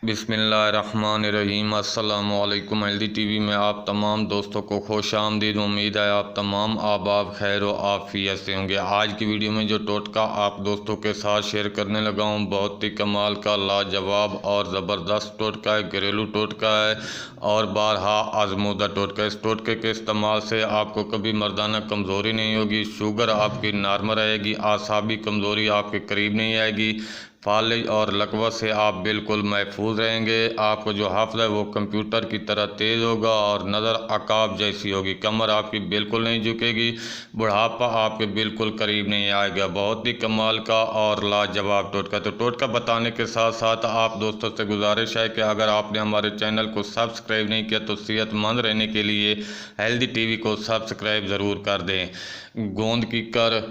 बिस्मिल्लाहिर्रहमानिर्रहीम। अस्सलामु अलैकुम। हेल्दी टीवी में आप तमाम दोस्तों को खुश आमदीद। उम्मीद है आप तमाम आबाब खैर व आफियत से होंगे। आज की वीडियो में जो टोटका आप दोस्तों के साथ शेयर करने लगा हूँ बहुत ही कमाल का, लाजवाब और ज़बरदस्त टोटका है। घरेलू टोटका है और बारहा आजमूदा टोटका। इस टोटके के इस्तेमाल से आपको कभी मर्दाना कमज़ोरी नहीं होगी, शुगर आपकी नॉर्मल रहेगी, आसाबी कमज़ोरी आपके करीब नहीं आएगी, फालिज और लकवा से आप बिल्कुल महफूज रहेंगे। आपको जो हाफ़ है वो कंप्यूटर की तरह तेज़ होगा और नज़र अकाब जैसी होगी। कमर आपकी बिल्कुल नहीं झुकेगी, बुढ़ापा आपके बिल्कुल करीब नहीं आएगा। बहुत ही कमाल का और लाजवाब टोटका। तो टोटका बताने के साथ साथ आप दोस्तों से गुजारिश है कि अगर आपने हमारे चैनल को सब्सक्राइब नहीं किया तो सेहतमंद रहने के लिए हेल्दी टीवी को सब्सक्राइब ज़रूर कर दें। गोंद की कर,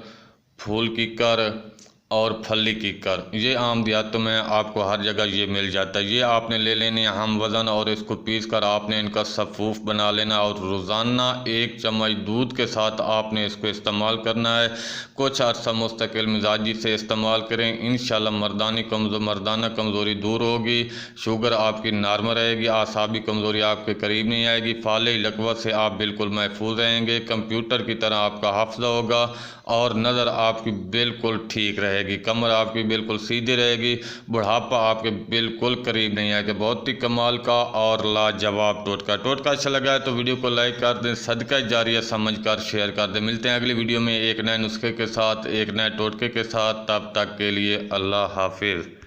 फूल की कर और फली की कर, ये आम देहातों में आपको हर जगह ये मिल जाता है। ये आपने ले लेने हम वज़न और इसको पीस कर आपने इनका सफ़ूफ बना लेना और रोज़ाना 1 चम्मच दूध के साथ आपने इसको इस्तेमाल करना है। कुछ अर्सा मुस्तकिल मिजाजी से इस्तेमाल करें, इंशाल्लाह मर्दाना कमज़ोरी दूर होगी, शुगर आपकी नॉर्मल रहेगी, आसाबी कमज़ोरी आपके करीब नहीं आएगी, फाले लकवा से आप बिल्कुल महफूज रहेंगे, कंप्यूटर की तरह आपका हाफजा होगा और नज़र आपकी बिल्कुल ठीक रहेगी, कमर आपकी बिल्कुल सीधी रहेगी, बुढ़ापा आपके बिल्कुल करीब नहीं आएगा। बहुत ही कमाल का और लाजवाब टोटका अच्छा लगा है तो वीडियो को लाइक कर दें, सदका जारिया समझ कर शेयर कर दें। मिलते हैं अगली वीडियो में एक नए नुस्खे के साथ, एक नए टोटके के साथ। तब तक के लिए अल्लाह हाफिज़।